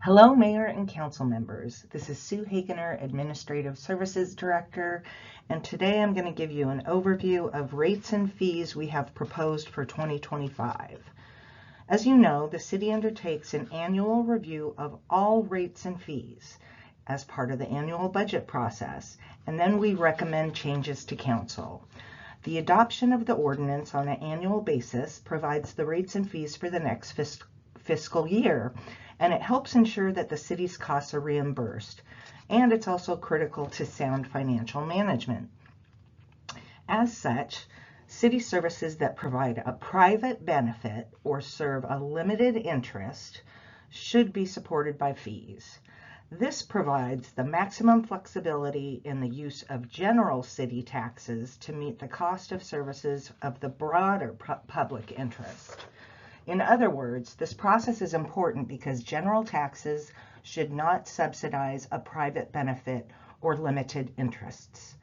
Hello, Mayor and Council members. This is Sue Hagener, Administrative Services Director, and today I'm going to give you an overview of rates and fees we have proposed for 2025. As you know, the City undertakes an annual review of all rates and fees as part of the annual budget process, and then we recommend changes to Council. The adoption of the ordinance on an annual basis provides the rates and fees for the next fiscal year, and it helps ensure that the city's costs are reimbursed. And it's also critical to sound financial management. As such, city services that provide a private benefit or serve a limited interest should be supported by fees. This provides the maximum flexibility in the use of general city taxes to meet the cost of services of the broader public interest. In other words, this process is important because general taxes should not subsidize a private benefit or limited interests.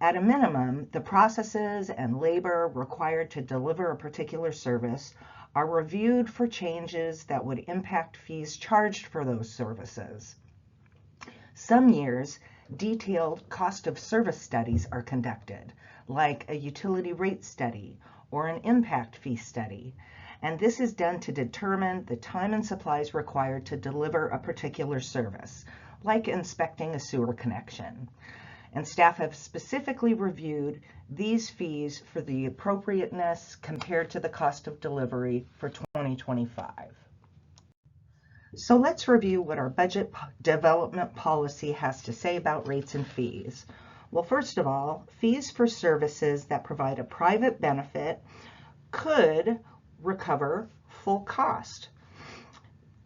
At a minimum, the processes and labor required to deliver a particular service are reviewed for changes that would impact fees charged for those services. Some years, detailed cost of service studies are conducted, like a utility rate study or an impact fee study. And this is done to determine the time and supplies required to deliver a particular service, like inspecting a sewer connection. And staff have specifically reviewed these fees for the appropriateness compared to the cost of delivery for 2025. So let's review what our budget development policy has to say about rates and fees. Well, first of all, fees for services that provide a private benefit could recover full cost.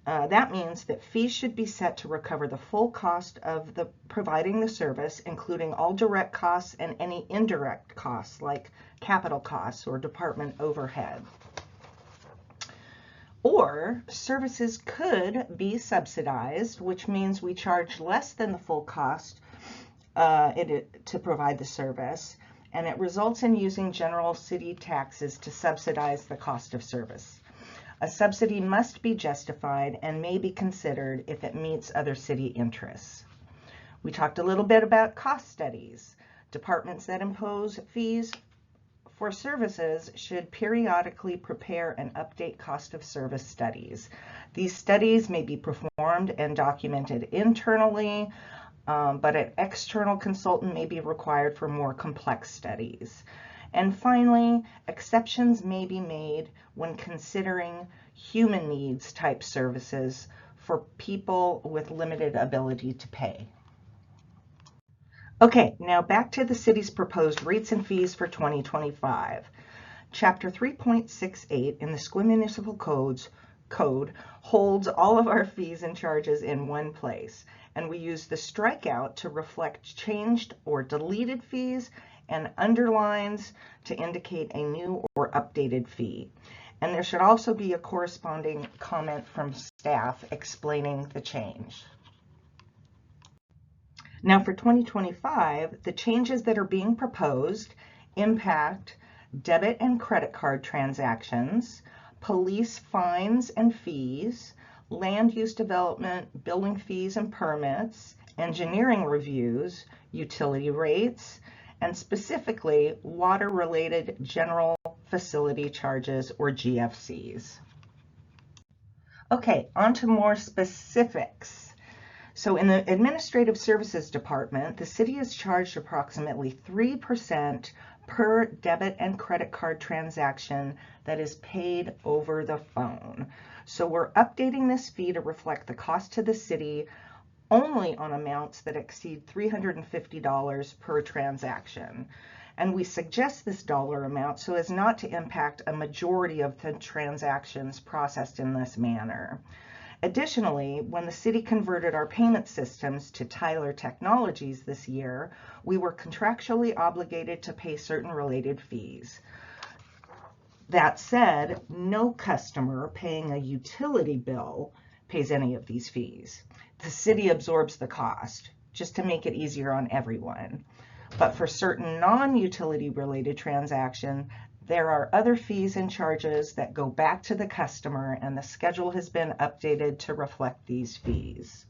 That means that fees should be set to recover the full cost of providing the service, including all direct costs and any indirect costs like capital costs or department overhead. Or services could be subsidized, which means we charge less than the full cost to provide the service, and it results in using general city taxes to subsidize the cost of service. A subsidy must be justified and may be considered if it meets other city interests. We talked a little bit about cost studies. Departments that impose fees for services should periodically prepare and update cost of service studies. These studies may be performed and documented internally, but an external consultant may be required for more complex studies. And finally, exceptions may be made when considering human needs type services for people with limited ability to pay. Okay, now back to the city's proposed rates and fees for 2025. Chapter 3.68 in the Sequim Municipal Code holds all of our fees and charges in one place, and we use the strikeout to reflect changed or deleted fees and underlines to indicate a new or updated fee. And there should also be a corresponding comment from staff explaining the change. Now for 2025, the changes that are being proposed impact debit and credit card transactions, police fines and fees, land use development, building fees and permits, engineering reviews, utility rates, and specifically water-related general facility charges or GFCs. Okay, on to more specifics. So in the Administrative Services Department, the city is charged approximately 3% per debit and credit card transaction that is paid over the phone. So we're updating this fee to reflect the cost to the city only on amounts that exceed $350 per transaction. And we suggest this dollar amount so as not to impact a majority of the transactions processed in this manner. Additionally, when the city converted our payment systems to Tyler Technologies this year, we were contractually obligated to pay certain related fees. That said, no customer paying a utility bill pays any of these fees. The city absorbs the cost, just to make it easier on everyone. But for certain non-utility related transactions, There are other fees and charges that go back to the customer, and the schedule has been updated to reflect these fees.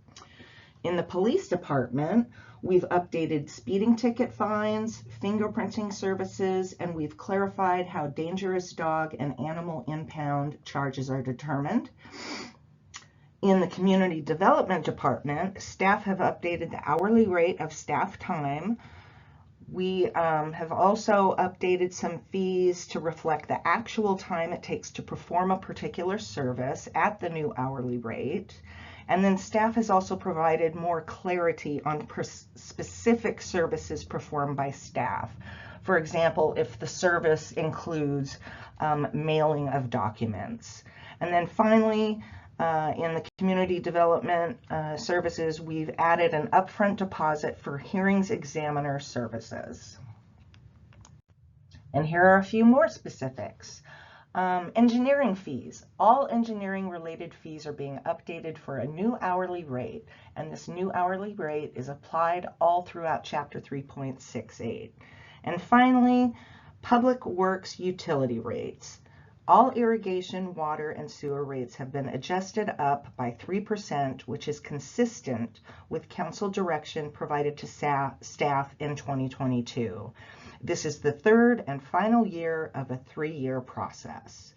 In the police department, we've updated speeding ticket fines, fingerprinting services, and we've clarified how dangerous dog and animal impound charges are determined. In the community development department, staff have updated the hourly rate of staff time. We have also updated some fees to reflect the actual time it takes to perform a particular service at the new hourly rate. And then staff has also provided more clarity on specific services performed by staff. For example, if the service includes mailing of documents. And then finally, in the community development services, we've added an upfront deposit for hearings examiner services. And here are a few more specifics. Engineering fees. All engineering related fees are being updated for a new hourly rate, and this new hourly rate is applied all throughout Chapter 3.68. And finally, public works utility rates. All irrigation, water, and sewer rates have been adjusted up by 3%, which is consistent with council direction provided to staff in 2022. This is the third and final year of a 3-year process.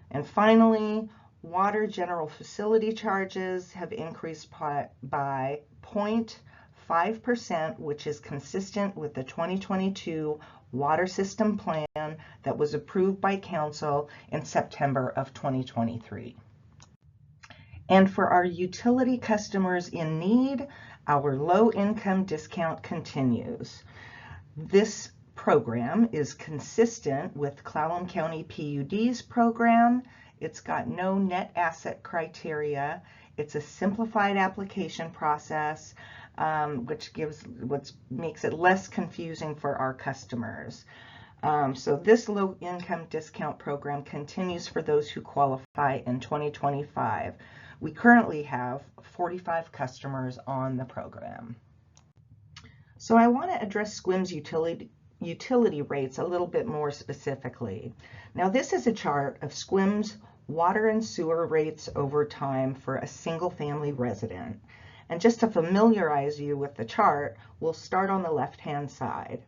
And finally, water general facility charges have increased by 0.5%, which is consistent with the 2022 water system plan that was approved by council in September of 2023. And for our utility customers in need, our low income discount continues. This program is consistent with Clallam County PUD's program. It's got no net asset criteria. It's a simplified application process, which makes it less confusing for our customers. So this low income discount program continues for those who qualify in 2025. We currently have 45 customers on the program. So I want to address SQUIM's utility rates a little bit more specifically. Now this is a chart of SQUIM's water and sewer rates over time for a single family resident. And just to familiarize you with the chart, we'll start on the left-hand side.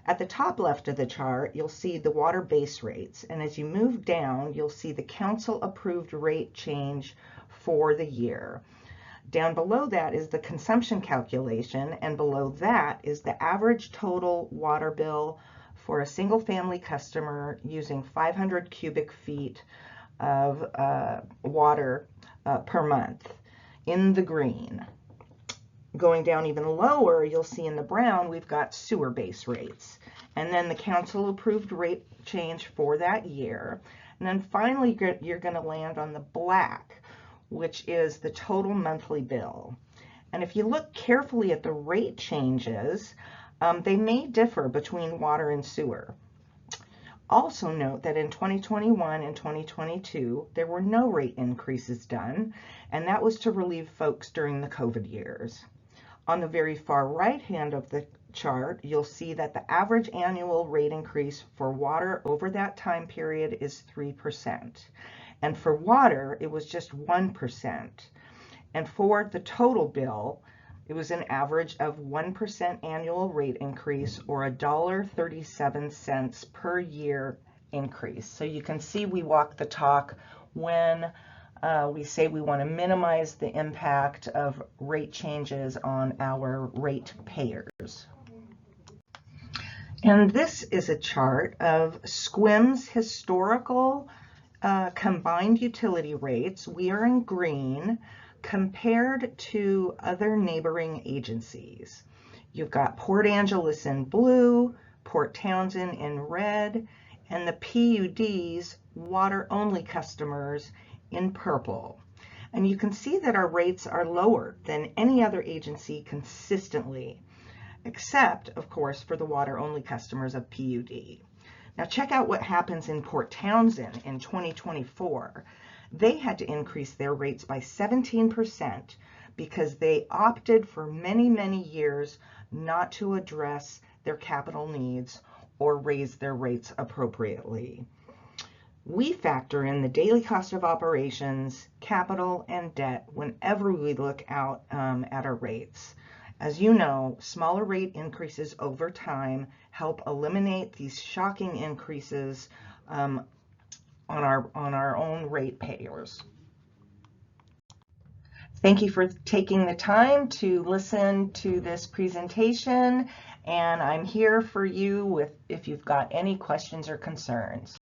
At the top left of the chart, you'll see the water base rates. And as you move down, you'll see the council approved rate change for the year. Down below that is the consumption calculation, and below that is the average total water bill for a single family customer using 500 cubic feet of water per month in the green. Going down even lower, you'll see in the brown, we've got sewer base rates. And then the council approved rate change for that year. And then finally, you're going to land on the black, which is the total monthly bill. And if you look carefully at the rate changes, they may differ between water and sewer. Also note that in 2021 and 2022, there were no rate increases done, and that was to relieve folks during the COVID years. On the very far right hand of the chart, you'll see that the average annual rate increase for water over that time period is 3%. And for water, it was just 1%. And for the total bill, it was an average of 1% annual rate increase, or $1.37 per year increase. So you can see we walk the talk when we say we want to minimize the impact of rate changes on our rate payers. And this is a chart of SQUIM's historical combined utility rates. We are in green compared to other neighboring agencies. You've got Port Angeles in blue, Port Townsend in red, and the PUD's water-only customers in purple. And you can see that our rates are lower than any other agency consistently, except, of course, for the water-only customers of PUD. Now check out what happens in Port Townsend in 2024. They had to increase their rates by 17% because they opted for many, many years not to address their capital needs or raise their rates appropriately. We factor in the daily cost of operations, capital, and debt whenever we look out at our rates. As you know, smaller rate increases over time help eliminate these shocking increases on our own ratepayers. Thank you for taking the time to listen to this presentation, and I'm here for you if you've got any questions or concerns.